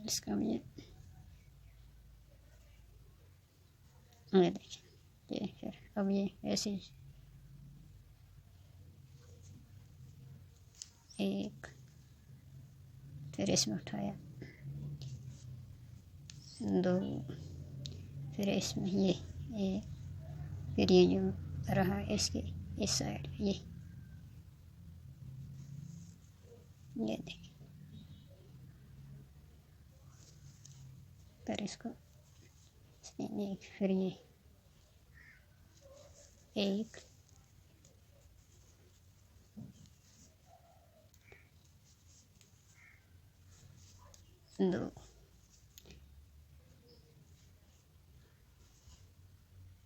इसका ये देखिए, ये फिर अब ये ऐसे एक, फिर इसमें उठाया 2, फिर इसमें ये एक, फिर ये जो रहा इसके इस साइड ये देखिए, फिर इसको एक, फिर ये एक, 2,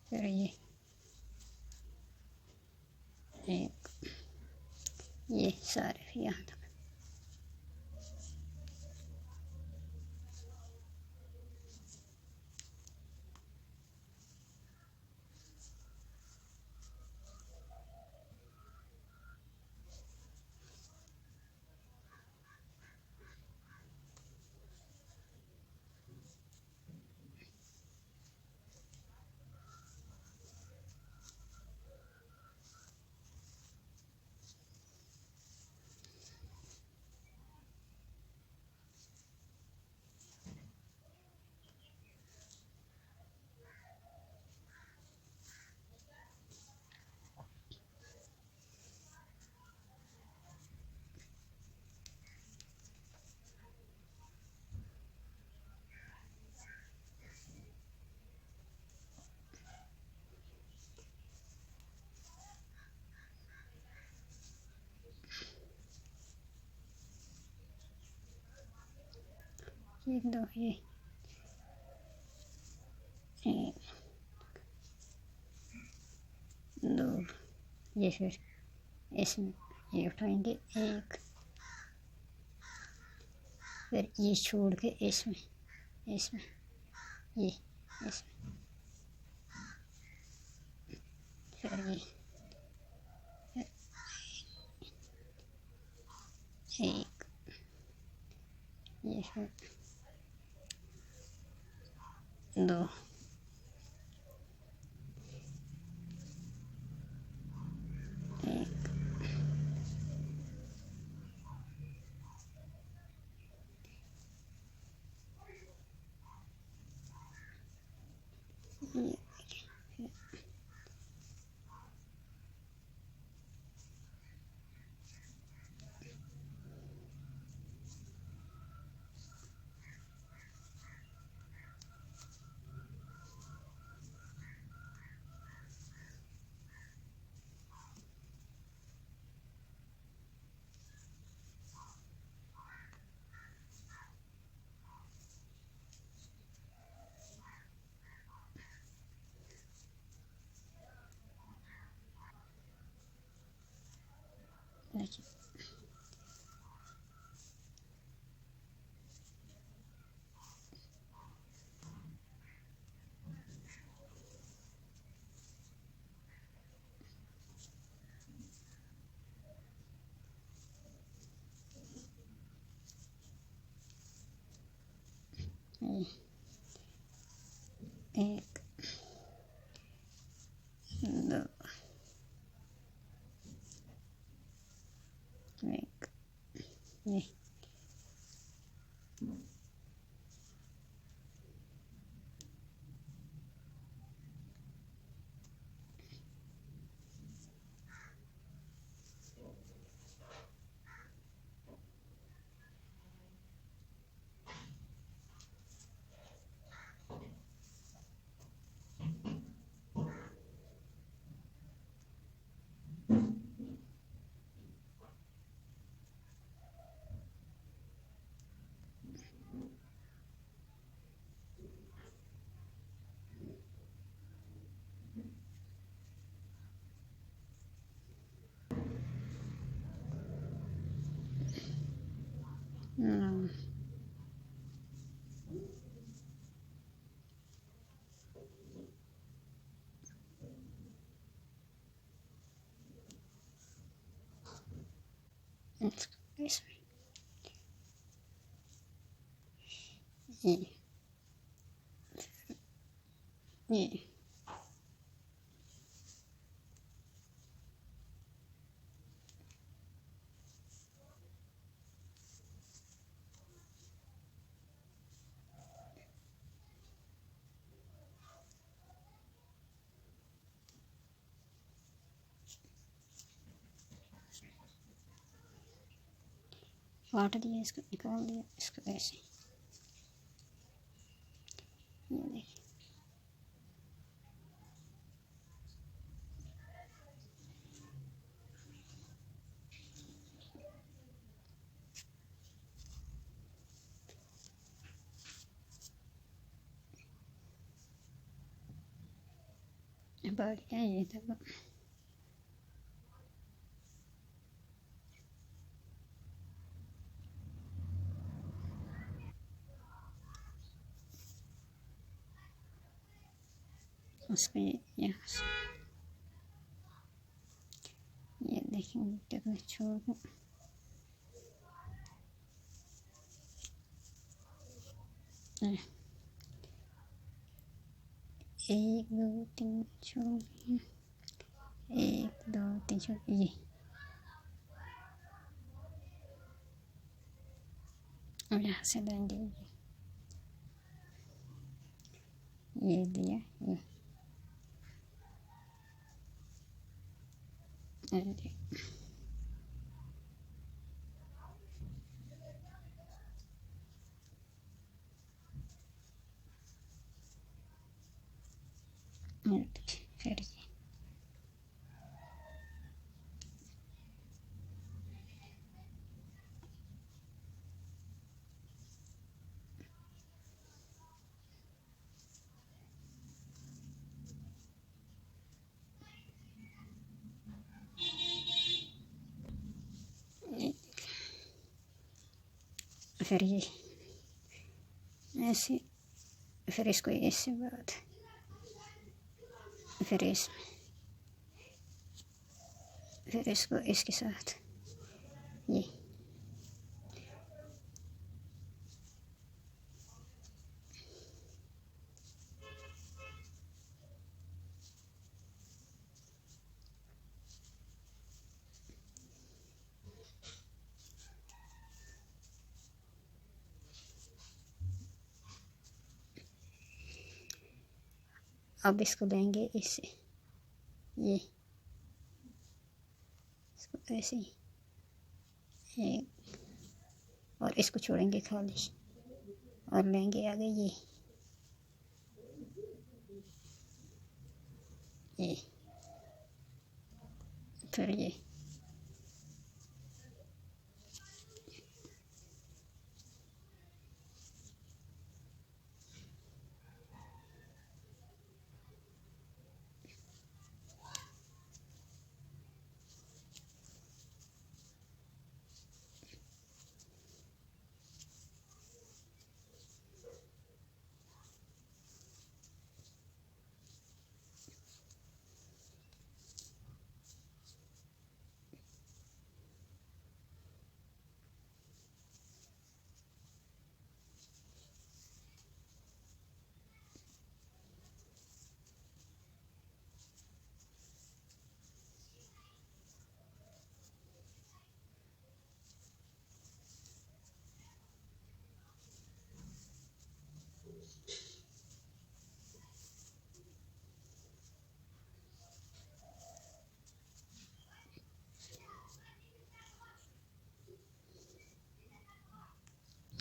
फिर ये एक, ये सारे यहाँ तक। एक, 2, ये एक, 2, ये फिर इसमें ये उठाएंगे एक, फिर ये छोड़ के इसमें ये इसमें, फिर ये एक, ये फिर 2, एक, ये देखिए, एक, 2, एक, ये इसमें ये ये काट दिया, इसको निकाल दिया, इसको ऐसे ये देखिए। बढ़िया ये देखो। उसको यहाँ से ये देखेंगे, देखो छोड़ दो। एक दो तीन छोड़, एक दो तीन छोड़, ये और यहाँ से लेंगे ये दिया ये अरे फिर ये ऐसे, फिर इसको ऐसे बाद, फिर इसको इसके साथ ये अब इसको लेंगे इससे, ये इसको ऐसे ही और इसको छोड़ेंगे खाली और लेंगे आगे ये फिर ये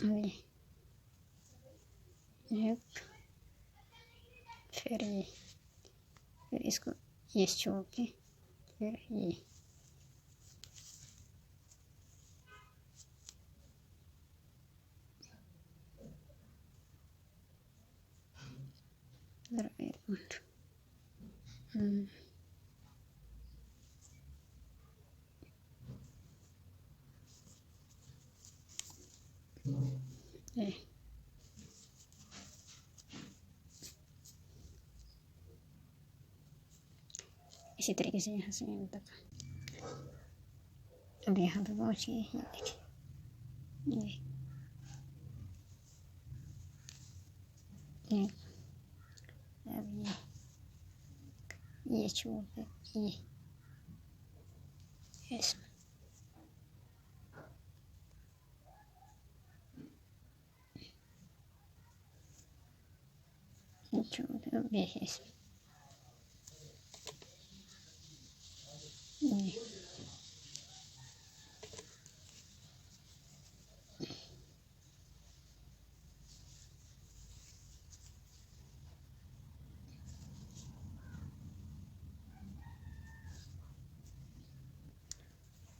एक फिर ये, फिर इसको ये छोड़ के फिर ये एक मिनट इसी तरीके से यहाँ से यहाँ तक। अब यहाँ पे पहुँच गए, ये देखिए ये अब ये छोड़ दे, ये इसमें छोड़ दे, अब ये इसमें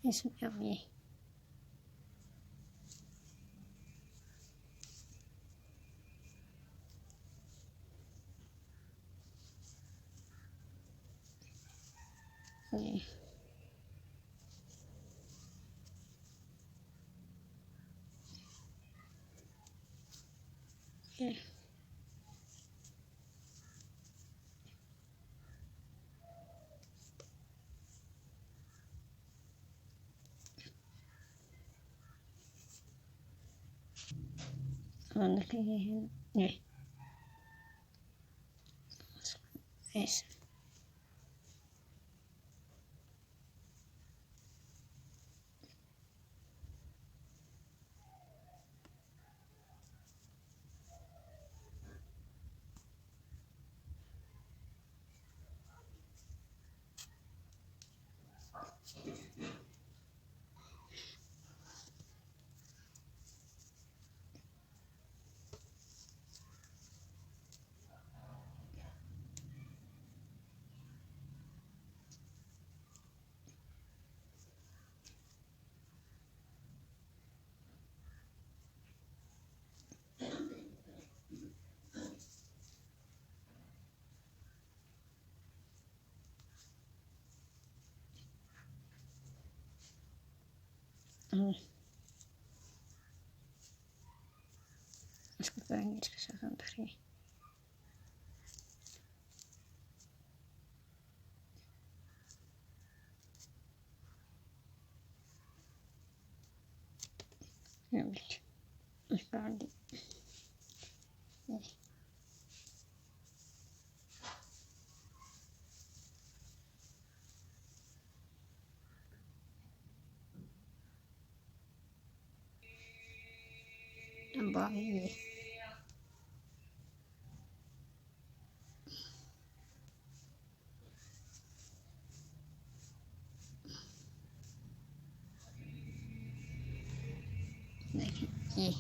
इसमें अब ये ये अंदर के ये ऐसे इसको करेंगे इसके साथ अंदर ही काट दी ये देखिए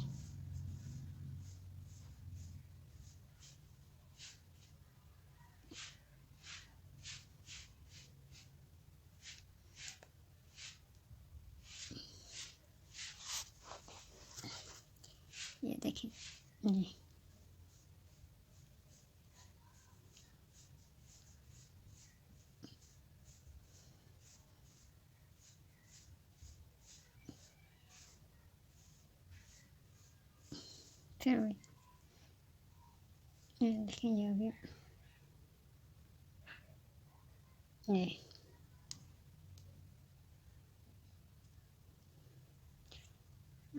ये देखिए ये फिर वही ये देखिए ये हो गया ये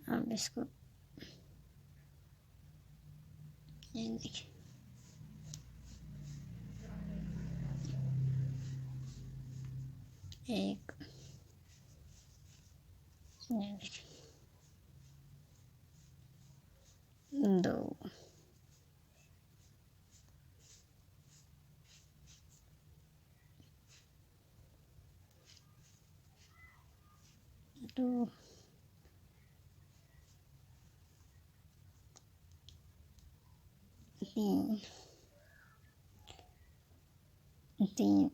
अब इसको ये देखिए एक ये देखिए दो दो तीन तीन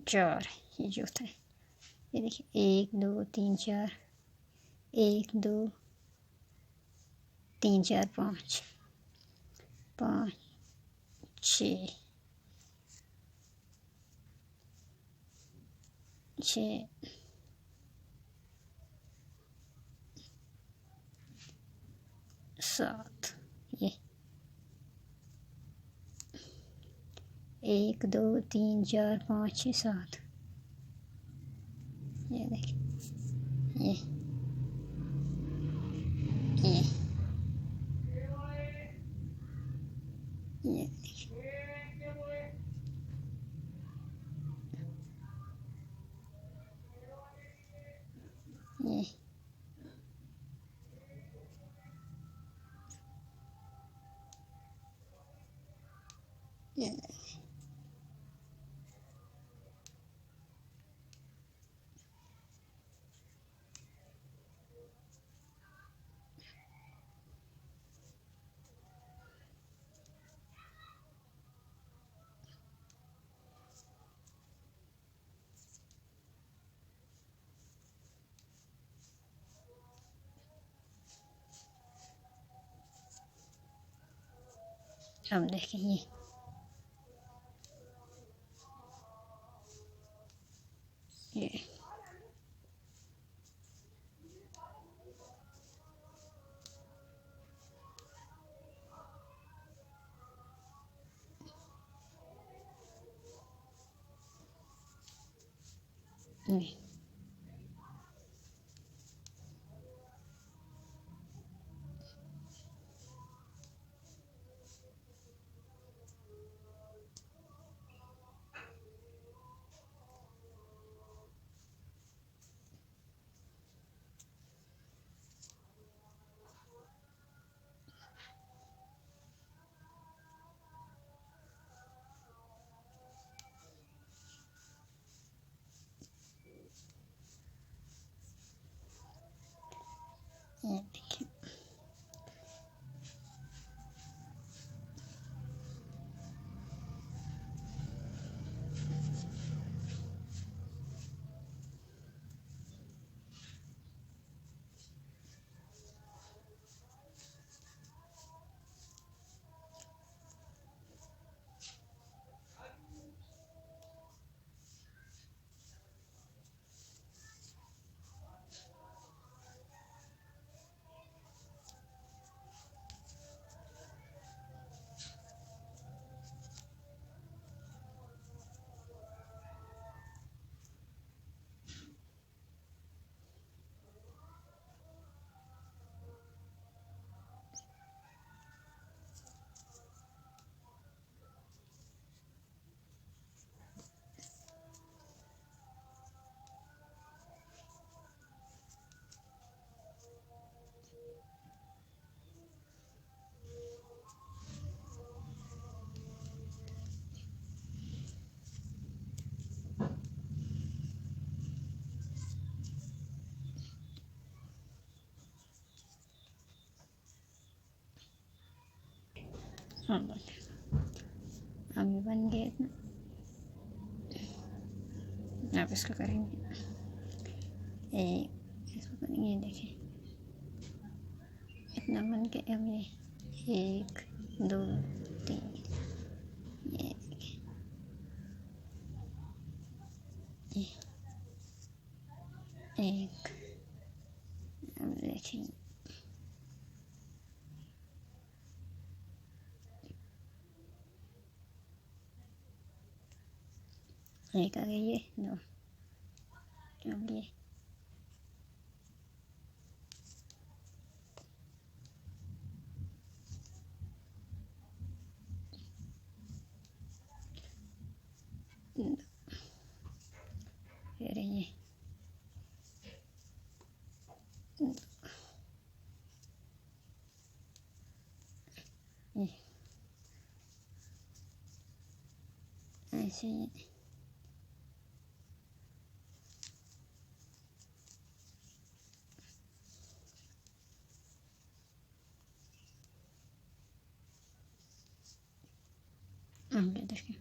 चार ये चौथा है ये देखिए एक दो तीन चार एक दो तीन चार पाँच पाँच छः छः सात ये एक दो तीन चार पाँच छः सात ये देखिए ये ये देखिए, ये ये अब देखिए ये ये देखिए, हाँ अभी बन गया इतना। आप इसको करेंगे इसको करेंगे, देखिए इतना बन के अब ये 1 2 3 ये देखिए, एक अब देखिए एक आ गई, ये 2 अब ये फिर ये ऐसे ही अब ये देखिए,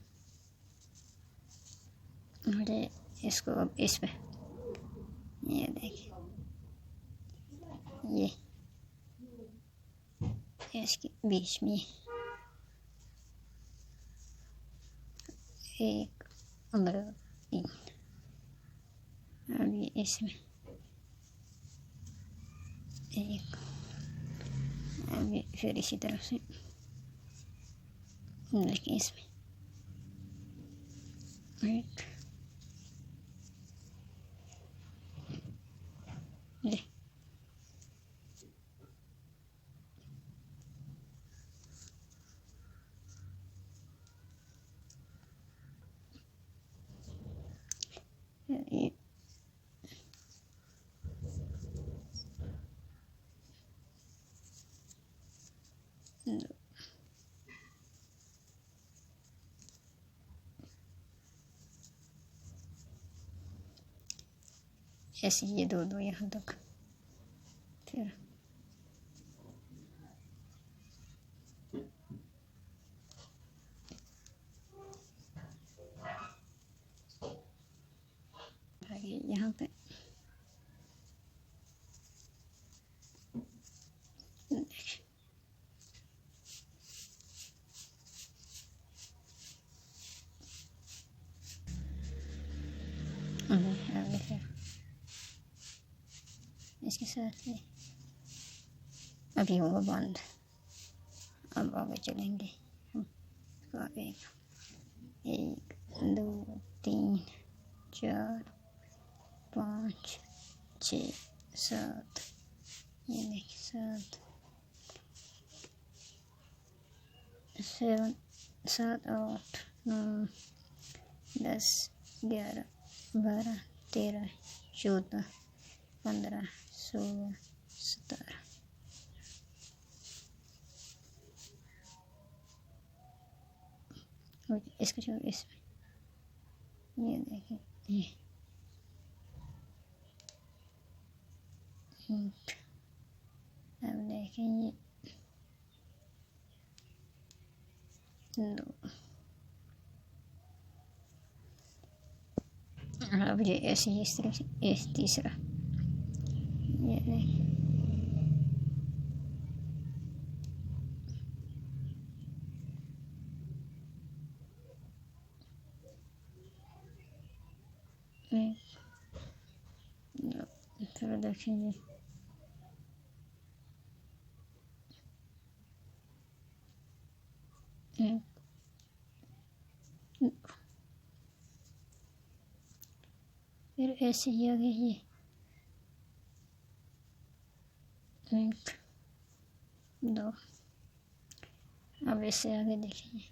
मुझे इसको अब इस पे ये देखिए ये इसके बीच में 1 2 3 अब ये इसमें 1 अब ये फिर इसी तरफ से देखिए इसमें 1 ये ऐसे ये दो यहाँ तक। फिर आगे यहाँ पे आगे फिर इसके साथ ही अभी होगा बंद। अब आगे चलेंगे हम। आगे 1 2 3 4 5 6 7, ये देखिए 7 7 8 9 10 11 12 13 14 15 16 17। इसका जो इसमें ये देखिए ये अब देखें ये 2। अब ये ऐसे ही इस तरह से इस तीसरा ये देखिए फिर देखेंगे फिर ऐसे ही आगे ये 1 2। अब इससे आगे देखेंगे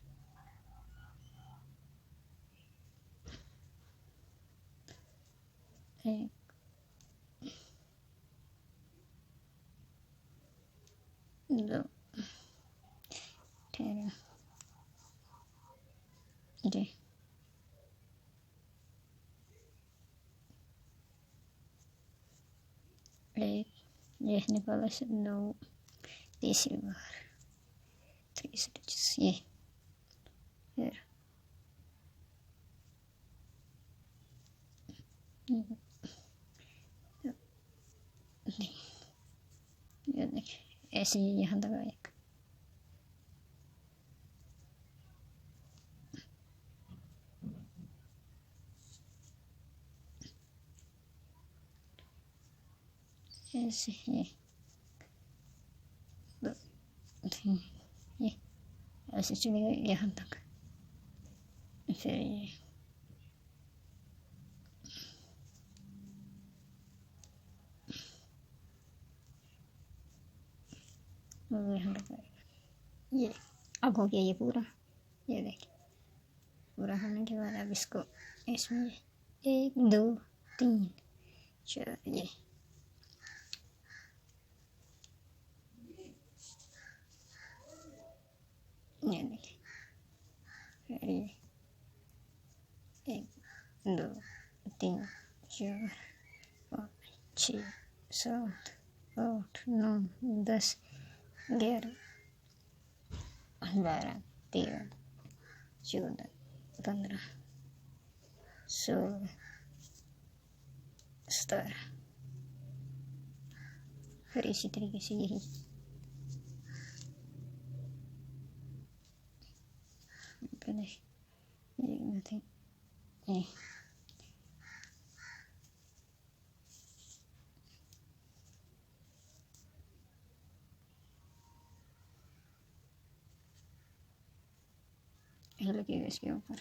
1 2 13 जी 1 ये निकाला से 2 तीसरी बार 3 स्टिचेस ये। फिर ये देखिए ऐसे ही यहाँ लगा एक ऐसे ये 2 3 ये ऐसे चलेगा यहाँ तक। फिर ये यहाँ तक ये अब हो गया ये पूरा। ये देखिए पूरा होने के बाद अब इसको इसमें 1 2 3 4 ये देखिए फिर ये 1 2 3 4 5 6 7 8 9 10 11 12 13 14 15 16 17। फिर इसी तरीके से यही पहले ये लगेगा इसके ऊपर।